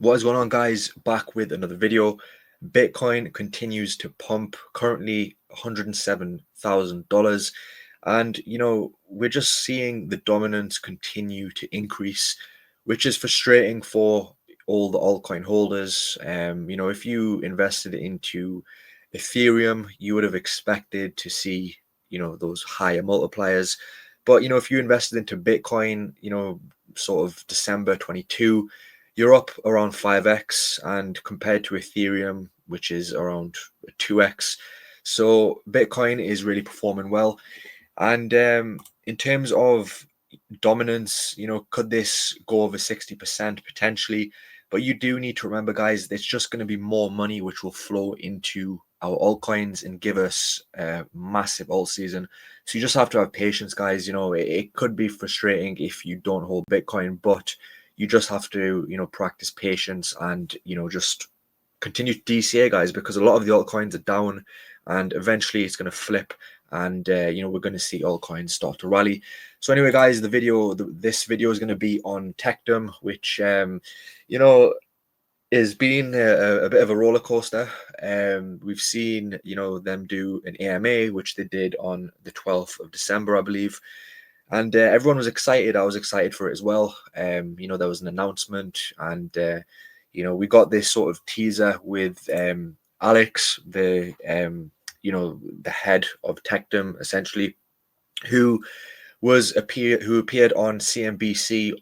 What is going on, guys? Back with another video. Bitcoin continues to pump, currently $107,000. And, we're just seeing the dominance continue to increase, which is frustrating for all the altcoin holders. If you invested into Ethereum, you would have expected to see, those higher multipliers. But, if you invested into Bitcoin, sort of December 22, you're up around 5x, and compared to Ethereum, which is around 2x. So Bitcoin is really performing well. And in terms of dominance, could this go over 60% potentially? But you do need to remember, guys, it's just going to be more money which will flow into our altcoins and give us a massive alt season. So you just have to have patience, guys. It could be frustrating if you don't hold Bitcoin, but you just have to, practice patience and, just continue to DCA, guys, because a lot of the altcoins are down and eventually it's going to flip, and we're going to see altcoins start to rally. So anyway, guys, this video is going to be on TECTUM, which is being a bit of a roller coaster. We've seen them do an AMA, which they did on the 12th of December, I believe. And everyone was excited. I was excited for it as well. There was an announcement, and we got this sort of teaser with Alex, the head of TECTUM, essentially, who appeared on CNBC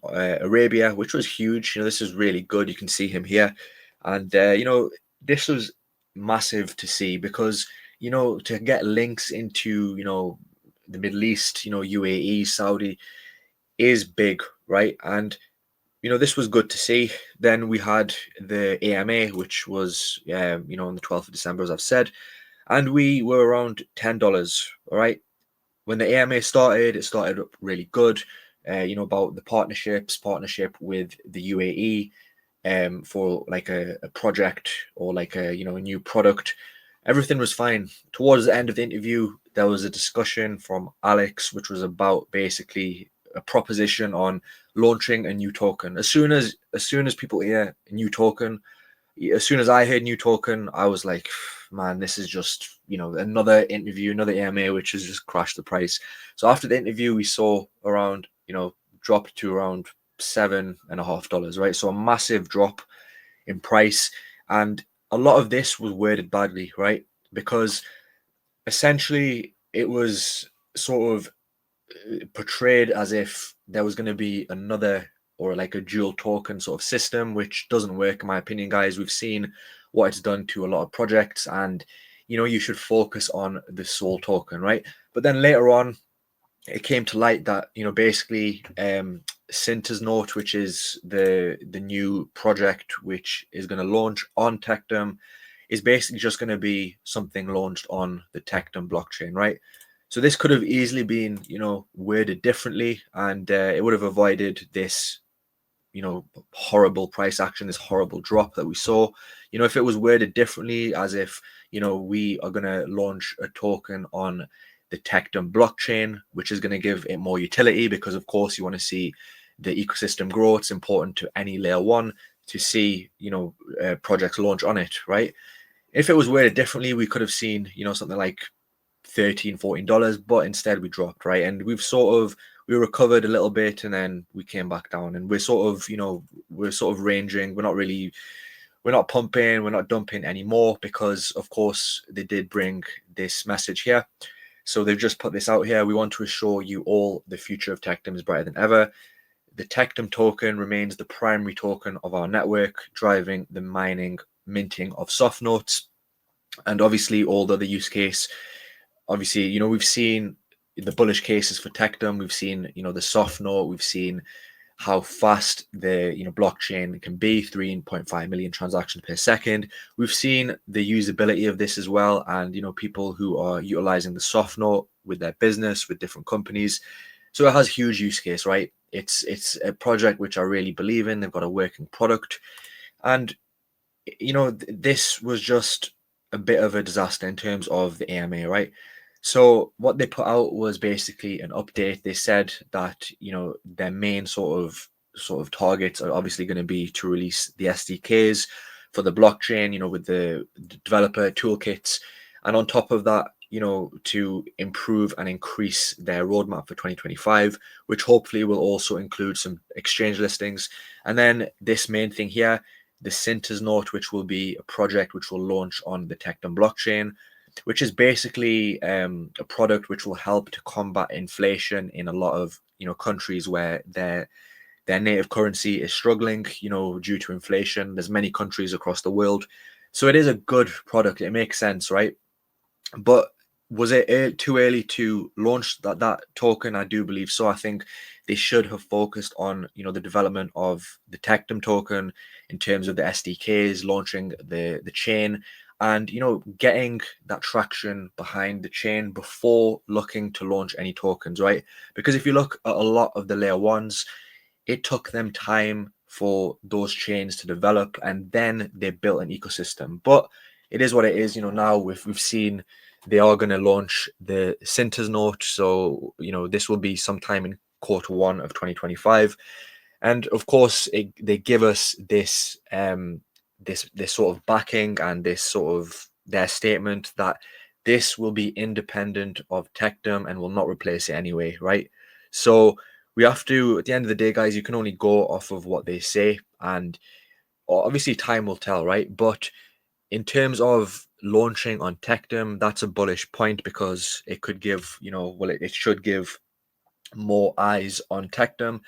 Arabia, which was huge. This is really good. You can see him here, and this was massive to see because to get links into the Middle East, UAE, Saudi, is big, right? And this was good to see. Then we had the AMA, which was on the 12th of December, as I've said, and we were around $10. All right. When the AMA started, it started up really good. About the partnership with the UAE, for like a project or like a new product. Everything was fine. Towards the end of the interview, there was a discussion from Alex, which was about basically a proposition on launching a new token. As soon as people hear a new token, as soon as I heard new token, I was like, man, this is just another interview, another AMA, which has just crashed the price. So after the interview, we saw around drop to around $7.50, right? So a massive drop in price, and a lot of this was worded badly, right? Because essentially it was sort of portrayed as if there was going to be another or like a dual token sort of system, which doesn't work in my opinion, guys. We've seen what it's done to a lot of projects, and you should focus on the sole token, right? But then later on, it came to light that basically SyntezNote, which is the new project which is going to launch on TECTUM, is basically just going to be something launched on the TECTUM blockchain, right? So this could have easily been worded differently, and it would have avoided this horrible price action, this horrible drop that we saw. If it was worded differently, as if we are going to launch a token on the TECTUM blockchain, which is going to give it more utility, because of course you want to see the ecosystem grow. It's important to any layer one to see projects launch on it, right? If it was worded differently, we could have seen something like $13-14, but instead we dropped, right? And we recovered a little bit, and then we came back down, and we're sort of ranging. We're not pumping, we're not dumping anymore, because of course they did bring this message here. So they've just put this out here. We want to assure you all the future of TECTUM is brighter than ever. The TECTUM token remains the primary token of our network, driving the minting of SoftNotes. And obviously all the other use case, obviously, we've seen the bullish cases for TECTUM. We've seen, the SoftNote. We've seen how fast the blockchain can be, 3.5 million transactions per second. We've seen the usability of this as well, and people who are utilizing the SoftNote with their business, with different companies. So it has huge use case, right? It's a project which I really believe in. They've got a working product, and this was just a bit of a disaster in terms of the AMA, right? So what they put out was basically an update. They said that their main sort of sort of targets are obviously going to be to release the SDKs for the blockchain, with the developer toolkits, and on top of that, to improve and increase their roadmap for 2025, which hopefully will also include some exchange listings. And then this main thing here, the SyntezNote, which will be a project which will launch on the TECTUM blockchain, which is basically a product which will help to combat inflation in a lot of countries where their native currency is struggling, due to inflation. There's many countries across the world, so it is a good product. It makes sense, right? But was it too early to launch that token? I do believe so. I think they should have focused on the development of the TECTUM token in terms of the SDKs, launching the chain, and getting that traction behind the chain before looking to launch any tokens, right? Because if you look at a lot of the layer ones, it took them time for those chains to develop, and then they built an ecosystem. But it is what it is. Now we've seen they are going to launch the SyntezNote, so this will be sometime in Q1 of 2025, and of course they give us this this sort of backing and this sort of their statement that this will be independent of TECTUM and will not replace it anyway, right? So we have to, at the end of the day, guys, you can only go off of what they say, and obviously time will tell, right? But in terms of launching on TECTUM, that's a bullish point because it could give, it should give more eyes on TECTUM,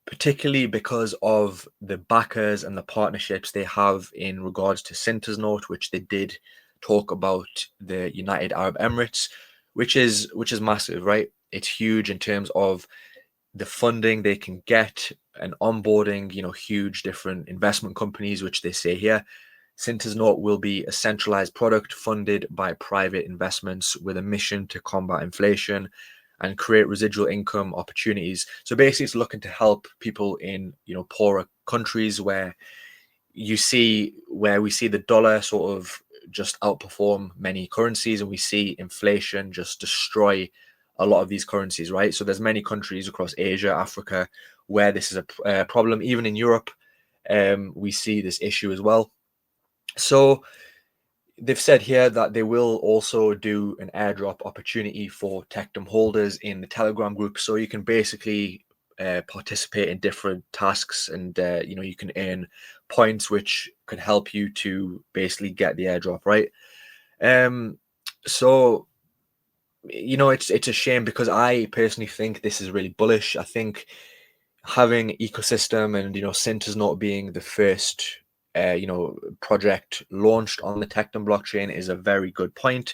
particularly because of the backers and the partnerships they have in regards to SyntezNote, which they did talk about the United Arab Emirates, which is massive, right? It's huge in terms of the funding they can get and onboarding, huge different investment companies, which they say here. SyntezNote will be a centralized product funded by private investments with a mission to combat inflation and create residual income opportunities. So basically, it's looking to help people in poorer countries where we see the dollar sort of just outperform many currencies, and we see inflation just destroy a lot of these currencies, right? So there's many countries across Asia, Africa, where this is a problem. Even in Europe, we see this issue as well. So they've said here that they will also do an airdrop opportunity for TECTUM holders in the Telegram group. So you can basically participate in different tasks, and you can earn points which could help you to basically get the airdrop, right? So it's a shame because I personally think this is really bullish. I think having ecosystem and SyntezNote being the first project launched on the TECTUM blockchain is a very good point.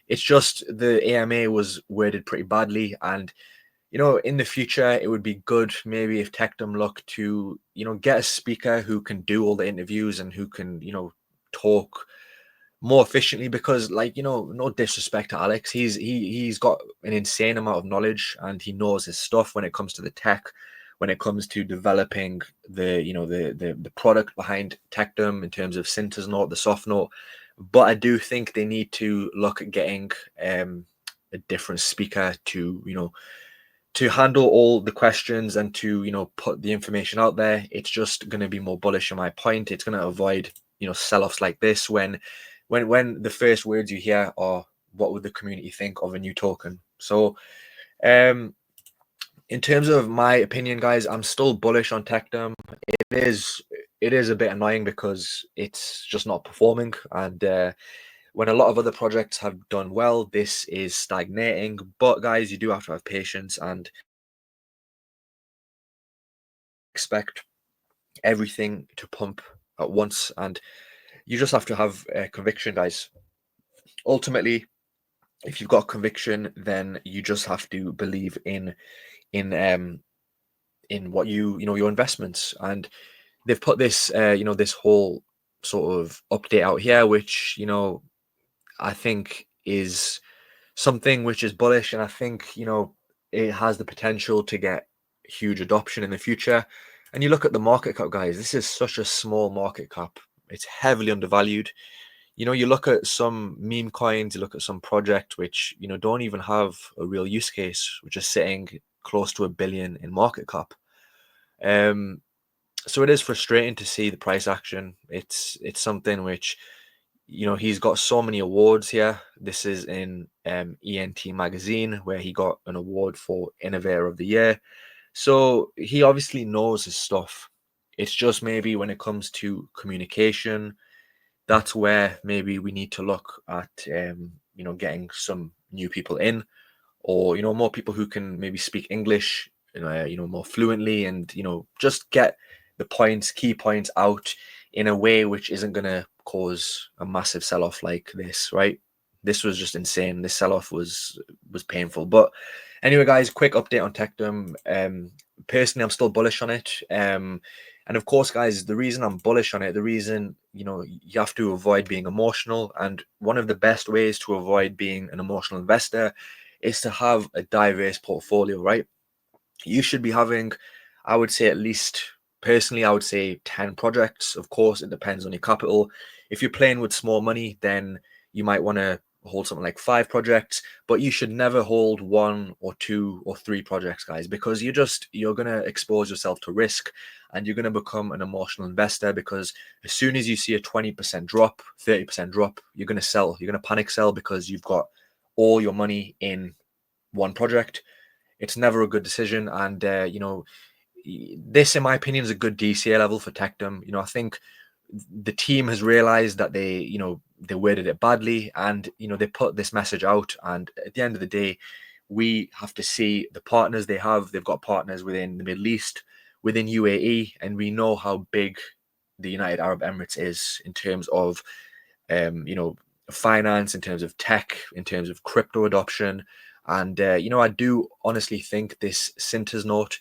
It's just the AMA was worded pretty badly, and in the future it would be good maybe if TECTUM look to get a speaker who can do all the interviews and who can talk more efficiently, because no disrespect to Alex, he's got an insane amount of knowledge and he knows his stuff when it comes to the tech, when it comes to developing the the product behind TECTUM in terms of SyntezNote, the SoftNote. But I do think they need to look at getting a different speaker to to handle all the questions and to put the information out there. It's just going to be more bullish in my point. It's going to avoid sell-offs like this when the first words you hear are, what would the community think of a new token? So in terms of my opinion, guys, I'm still bullish on TECTUM. It is a bit annoying because it's just not performing, and when a lot of other projects have done well, this is stagnating. But guys, you do have to have patience and expect everything to pump at once, and you just have to have conviction, guys. Ultimately, if you've got conviction, then you just have to believe in what your investments. And they've put this this whole sort of update out here, which I think is something which is bullish, and I think it has the potential to get huge adoption in the future. And you look at the market cap, guys, this is such a small market cap. It's heavily undervalued. You look at some meme coins, you look at some project which don't even have a real use case, which is sitting close to $1 billion in market cap. So it is frustrating to see the price action. It's something which, he's got so many awards here. This is in ENT magazine, where he got an award for Innovator of the Year. So he obviously knows his stuff. It's just maybe when it comes to communication, that's where maybe we need to look at, getting some new people in, or more people who can maybe speak English, more fluently, and just get the key points out in a way which isn't going to cause a massive sell-off like this, right? This was just insane. This sell-off was painful. But anyway, guys, quick update on Tectum. Personally, I'm still bullish on it. And of course, guys, the reason I'm bullish on it, the reason, you have to avoid being emotional. And one of the best ways to avoid being an emotional investor is to have a diverse portfolio, right? You should be having, I would say, at least, personally, I would say 10 projects. Of course, it depends on your capital. If you're playing with small money, then you might want to hold something like 5 projects, but you should never hold 1 or 2 or 3 projects, guys, because you're going to expose yourself to risk, and you're going to become an emotional investor, because as soon as you see a 20% drop, 30% drop, you're going to sell. You're going to panic sell because you've got all your money in one project. It's never a good decision. And, this, in my opinion, is a good DCA level for Tectum. I think the team has realized that they worded it badly, and, they put this message out. And at the end of the day, we have to see the partners they have. They've got partners within the Middle East, within UAE, and we know how big the United Arab Emirates is in terms of, finance, in terms of tech, in terms of crypto adoption. And, I do honestly think this SyntezNote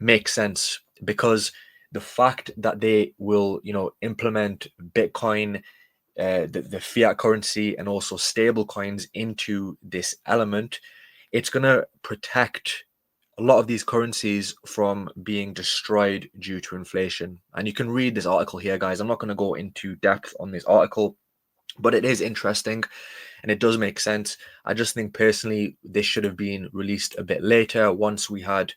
makes sense, because the fact that they will, implement Bitcoin, the fiat currency, and also stable coins into this element, it's going to protect a lot of these currencies from being destroyed due to inflation. And you can read this article here, guys. I'm not going to go into depth on this article, but it is interesting and it does make sense. I just think personally this should have been released a bit later, once we had,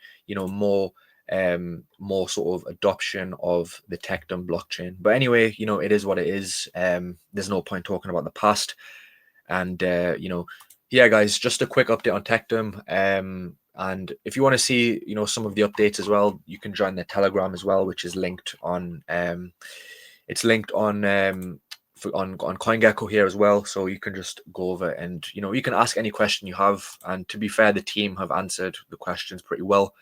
more sort of adoption of the Tectum blockchain. But anyway, it is what it is. There's no point talking about the past. And yeah, guys, just a quick update on Tectum. And if you want to see, some of the updates as well, you can join the Telegram as well, which is linked on it's linked on on CoinGecko here as well. So you can just go over and, you can ask any question you have. And to be fair, the team have answered the questions pretty well.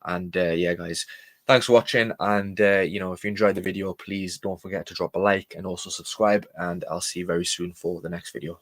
And yeah, guys, thanks for watching. And, if you enjoyed the video, please don't forget to drop a like and also subscribe. And I'll see you very soon for the next video.